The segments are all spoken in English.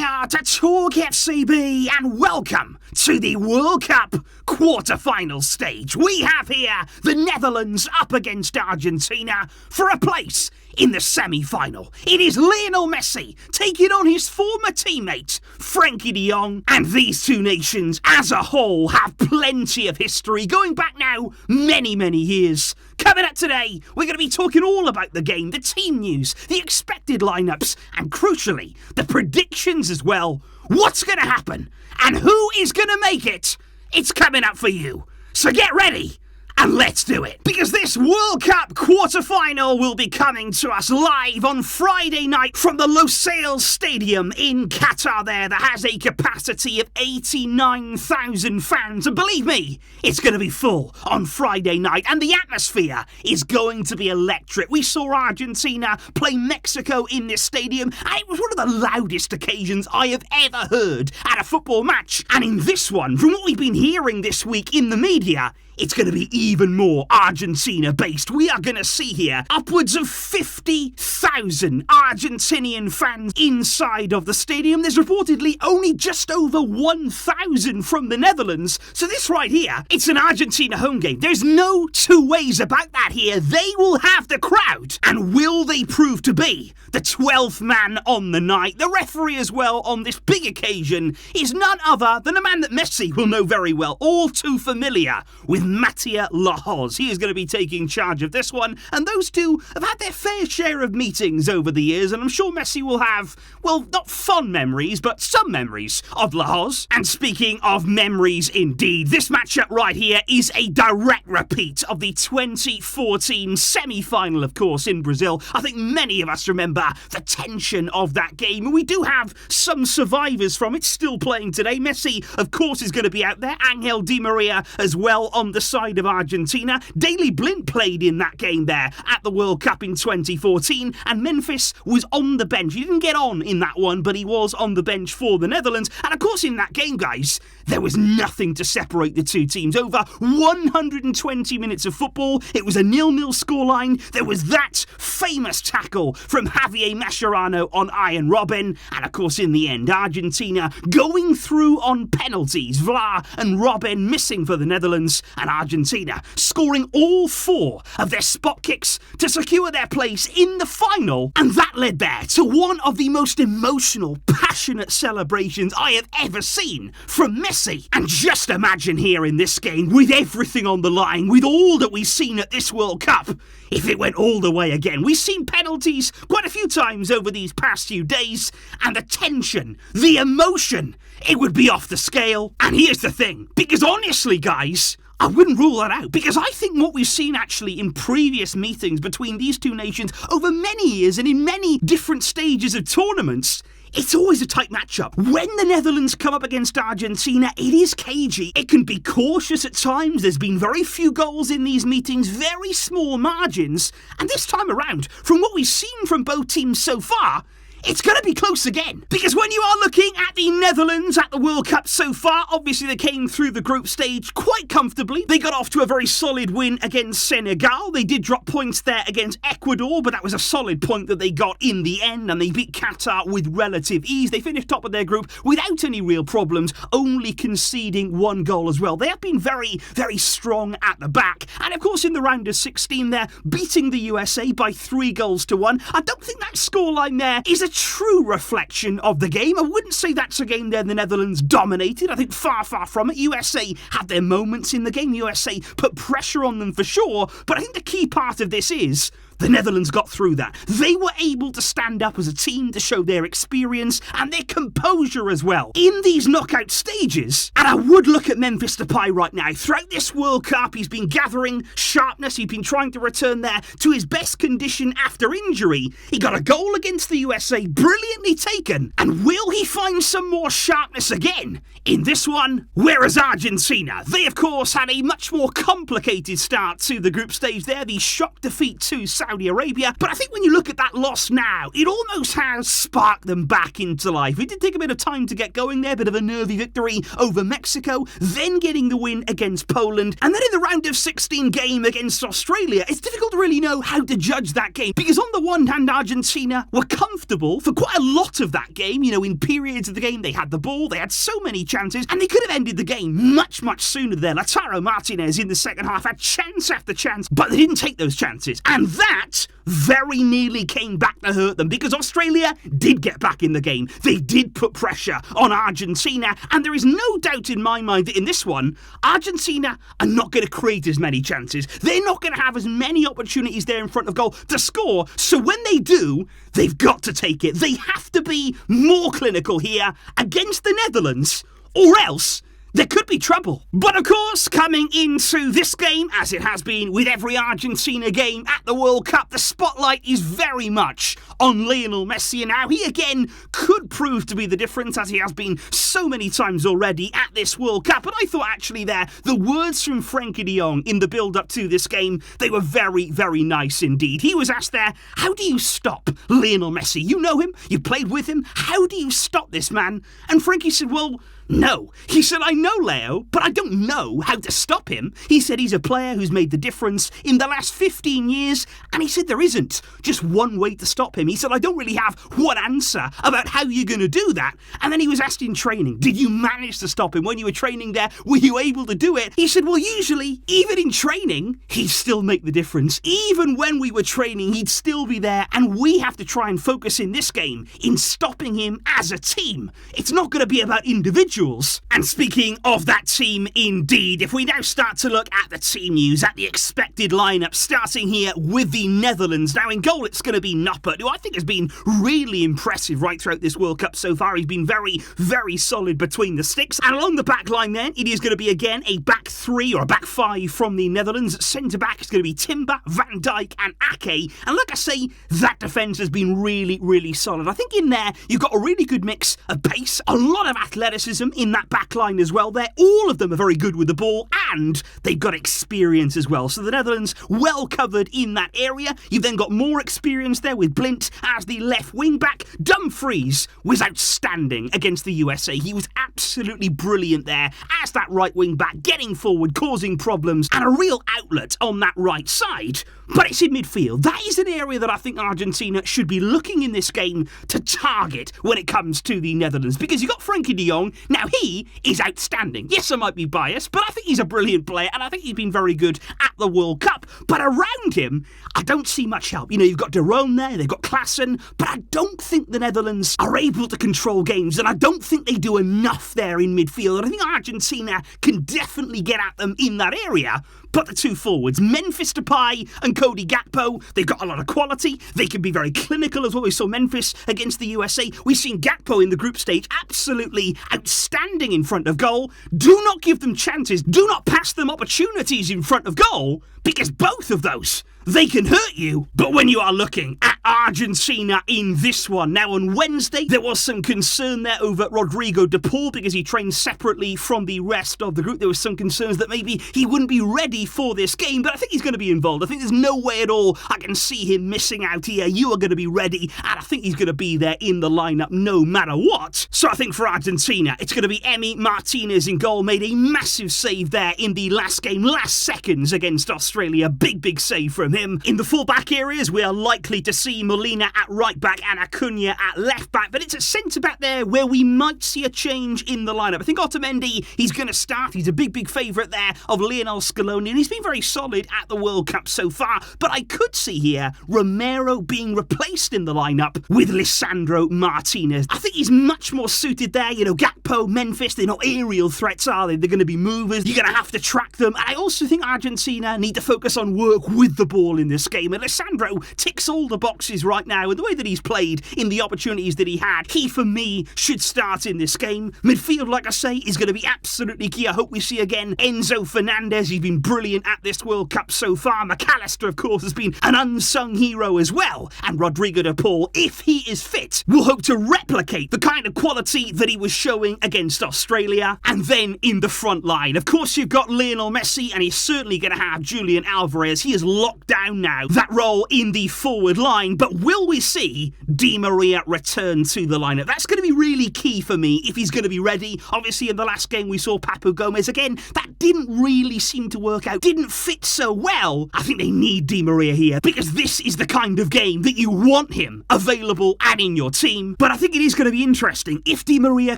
here to TalkFCB and welcome to the World Cup quarter-final stage. We have here the Netherlands up against Argentina for a place in the semi-final. It is Lionel Messi taking on his former teammate, Frenkie de Jong, and these two nations as a whole have plenty of history, going back now many years. Coming up today, we're going to be talking all about the game, the team news, the expected lineups, and crucially, the predictions as well. What's going to happen, and who is going to make it? It's coming up for you. So get ready. And let's do it, because this World Cup quarter-final will be coming to us live on Friday night from the Lusail Stadium in Qatar there that has a capacity of 89,000 fans. And believe me, it's going to be full on Friday night, and the atmosphere is going to be electric. We saw Argentina play Mexico in this stadium, and it was one of the loudest occasions I have ever heard at a football match. And in this one, from what we've been hearing this week in the media, it's going to be even more Argentina-based. We are going to see here upwards of 50,000 Argentinian fans inside of the stadium. There's reportedly only just over 1,000 from the Netherlands. So this right here, it's an Argentina home game. There's no two ways about that here. They will have the crowd. And will they prove to be the 12th man on the night? The referee as well on this big occasion is none other than a man that Messi will know very well, all too familiar with Mattia Lahoz. He is going to be taking charge of this one, and those two have had their fair share of meetings over the years, and I'm sure Messi will have, well, not fond memories, but some memories of Lahoz. And speaking of memories indeed, this matchup right here is a direct repeat of the 2014 semi-final, of course, in Brazil. I think many of us remember the tension of that game, and we do have some survivors from it still playing today. Messi, of course, is going to be out there. Angel Di Maria as well on the side of Argentina. Daley Blind played in that game there at the World Cup in 2014, and Memphis was on the bench. He didn't get on in that one, but he was on the bench for the Netherlands. And of course, in that game, guys, there was nothing to separate the two teams. Over 120 minutes of football. It was a 0-0 scoreline. There was that famous tackle from Javier Mascherano on Ian Robben. And of course, in the end, Argentina going through on penalties. Vla and Robben missing for the Netherlands, and Argentina scoring all 4 of their spot kicks to secure their place in the final. And that led there to one of the most emotional, passionate celebrations I have ever seen from Messi. And just imagine here in this game, with everything on the line, with all that we've seen at this World Cup, if it went all the way again. We've seen penalties quite a few times over these past few days, and the tension, the emotion, it would be off the scale. And here's the thing, because honestly, guys, I wouldn't rule that out, because I think what we've seen actually in previous meetings between these two nations over many years and in many different stages of tournaments, it's always a tight matchup. When the Netherlands come up against Argentina, it is cagey. It can be cautious at times. There's been very few goals in these meetings, very small margins. And this time around, from what we've seen from both teams so far, it's going to be close again. Because when you are looking at the Netherlands at the World Cup so far, obviously they came through the group stage quite comfortably. They got off to a very solid win against Senegal. They did drop points there against Ecuador, but that was a solid point that they got in the end, and they beat Qatar with relative ease. They finished top of their group without any real problems, only conceding 1 goal as well. They have been very strong at the back. And of course, in the round of 16 there, beating the USA by 3-1. I don't think that scoreline there is a true reflection of the game. I wouldn't say that's a game there the Netherlands dominated. I think far from it. USA had their moments in the game. USA put pressure on them for sure, but I think the key part of this is the Netherlands got through that. They were able to stand up as a team to show their experience and their composure as well in these knockout stages. And I would look at Memphis Depay right now. Throughout this World Cup, he's been gathering sharpness. He's been trying to return there to his best condition after injury. He got a goal against the USA, brilliantly taken. And will he find some more sharpness again in this one? Whereas Argentina, they of course had a much more complicated start to the group stage there. The shock defeat to South Saudi Arabia. But I think when you look at that loss now, it almost has sparked them back into life. It did take a bit of time to get going there, bit of a nervy victory over Mexico, then getting the win against Poland, and then in the round of 16 game against Australia. It's difficult to really know how to judge that game, because on the one hand, Argentina were comfortable for quite a lot of that game. You know, in periods of the game, they had the ball, they had so many chances, and they could have ended the game much, much sooner there. Lautaro Martinez in the second half had chance after chance, but they didn't take those chances. And that very nearly came back to hurt them, because Australia did get back in the game. They did put pressure on Argentina, and there is no doubt in my mind that in this one, Argentina are not going to create as many chances. They're not going to have as many opportunities there in front of goal to score. So when they do, they've got to take it. They have to be more clinical here against the Netherlands, or else there could be trouble. But of course, coming into this game, as it has been with every Argentina game at the World Cup, the spotlight is very much on Lionel Messi. And now he again could prove to be the difference, as he has been so many times already at this World Cup. But I thought actually there, the words from Frenkie de Jong in the build-up to this game, they were very, very nice indeed. He was asked there, how do you stop Lionel Messi? You know him, you played with him, how do you stop this man? And Frenkie said, well, no. He said, I know Leo, but I don't know how to stop him. He said he's a player who's made the difference in the last 15 years, and he said there isn't just one way to stop him. He said, I don't really have one answer about how you're going to do that. And then he was asked in training, did you manage to stop him when you were training there? Were you able to do it? He said, well, usually, even in training, he'd still make the difference. Even when we were training, he'd still be there, and we have to try and focus in this game in stopping him as a team. It's not going to be about individuals. And speaking of that team indeed, if we now start to look at the team news, at the expected lineup, starting here with the Netherlands. Now in goal it's going to be Noppert, who I think has been really impressive right throughout this World Cup so far. He's been very, very solid between the sticks. And along the back line then, it is going to be again a back three or a back five from the Netherlands. Centre back is going to be Timber, Van Dijk and Ake. And like I say, that defence has been really, really solid. I think in there you've got a really good mix of pace, a lot of athleticism in that back line as well there. All of them are very good with the ball, and they've got experience as well. So the Netherlands well covered in that area. You've then got more experience there with Blind as the left wing back. Dumfries was outstanding against the USA. He was absolutely brilliant there as that right wing back, getting forward, causing problems, and a real outlet on that right side. But it's in midfield. That is an area that I think Argentina should be looking in this game to target when it comes to the Netherlands, because you've got Frenkie de Jong. Now he is outstanding. Yes, I might be biased, but I think he's a brilliant player, and I think he's been very good at the World Cup. But around him, I don't see much help. You know, you've got De Roon there, they've got Klaassen, but I don't think the Netherlands are able to control games, and I don't think they do enough there in midfield. And I think Argentina can definitely get at them in that area. But the two forwards, Memphis Depay and Cody Gakpo, they've got a lot of quality. They can be very clinical as well. We saw Memphis against the USA. We've seen Gakpo in the group stage absolutely outstanding in front of goal. Do not give them chances. Do not pass them opportunities in front of goal, because both of those, they can hurt you. But when you are looking at Argentina in this one, now on Wednesday, there was some concern there over Rodrigo de Paul because he trained separately from the rest of the group. There was some concerns that maybe he wouldn't be ready for this game, but I think he's going to be involved. I think there's no way at all I can see him missing out here. You are going to be ready, and I think he's going to be there in the lineup no matter what. So I think for Argentina, it's going to be Emi Martinez in goal. Made a massive save there in the last game, last seconds against Australia. Big, big save from him. In the full-back areas, we are likely to see Molina at right back and Acuna at left back, but it's a centre-back there where we might see a change in the lineup. I think Otamendi, he's going to start. He's a big, big favourite there of Lionel Scaloni, and he's been very solid at the World Cup so far, but I could see here Romero being replaced in the lineup with Lisandro Martinez. I think he's much more suited there. You know, Gakpo, Memphis, they're not aerial threats, are they? They're going to be movers. You're going to have to track them, and I also think Argentina need to focus on work with the ball in this game, and Lisandro ticks all the boxes right now, and the way that he's played in the opportunities that he had, he for me should start in this game. Midfield, like I say, is going to be absolutely key. I hope we see again Enzo Fernandez. He's been brilliant at this World Cup so far. McAllister, of course, has been an unsung hero as well, and Rodrigo de Paul, if he is fit, will hope to replicate the kind of quality that he was showing against Australia, and then in the front line. Of course, you've got Lionel Messi, and he's certainly going to have Julian Alvarez. He is locked down now, that role in the forward line, but will we see Di Maria return to the lineup? That's going to be really key for me if he's going to be ready. Obviously, in the last game, we saw Papu Gomez again. That didn't really seem to work out, didn't fit so well. I think they need Di Maria here, because this is the kind of game that you want him available and in your team. But I think it is going to be interesting. If Di Maria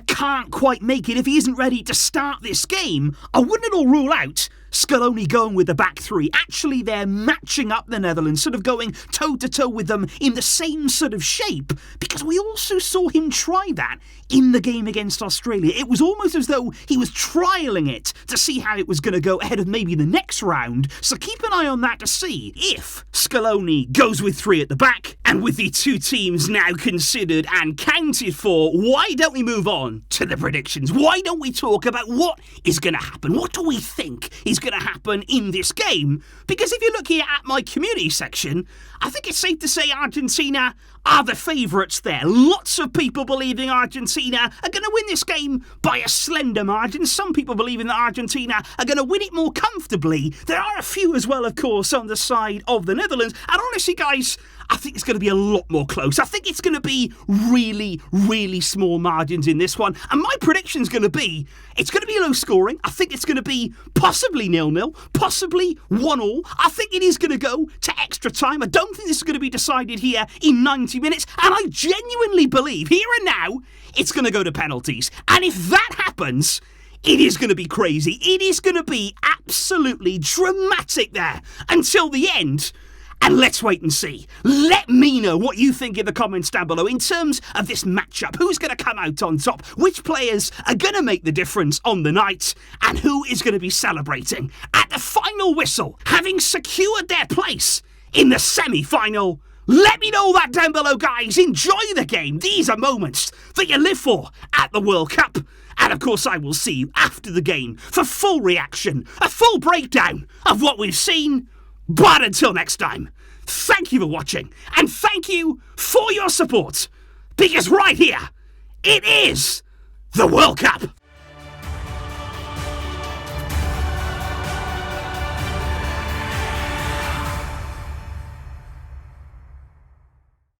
can't quite make it, if he isn't ready to start this game, I wouldn't at all rule out Scaloni going with the back three. Actually, they're matching up the Netherlands, sort of going toe-to-toe with them in the same sort of shape, because we also saw him try that in the game against Australia. It was almost as though he was trialling it to see how it was going to go ahead of maybe the next round, so keep an eye on that to see if Scaloni goes with three at the back. And with the two teams now considered and counted for, why don't we move on to the predictions? Why don't we talk about what is going to happen? What do we think is going to happen in this game? Because if you look here at my community section, I think it's safe to say Argentina are the favourites there. Lots of people believing Argentina are going to win this game by a slender margin. Some people believing that Argentina are going to win it more comfortably. There are a few as well, of course, on the side of the Netherlands. And honestly, guys, I think it's going to be a lot more close. I think it's going to be really, really small margins in this one. And my prediction is going to be, it's going to be low scoring. I think it's going to be possibly 0-0, possibly 1-1. I think it is going to go to extra time. I don't think this is going to be decided here in 90 minutes. And I genuinely believe, here and now, it's going to go to penalties. And if that happens, it is going to be crazy. It is going to be absolutely dramatic there until the end. And let's wait and see. Let me know what you think in the comments down below in terms of this matchup. Who's going to come out on top? Which players are going to make the difference on the night? And who is going to be celebrating at the final whistle, having secured their place in the semi-final? Let me know that down below, guys. Enjoy the game. These are moments that you live for at the World Cup. And of course, I will see you after the game for full reaction, a full breakdown of what we've seen. But until next time, thank you for watching, and thank you for your support, because right here, it is the World Cup.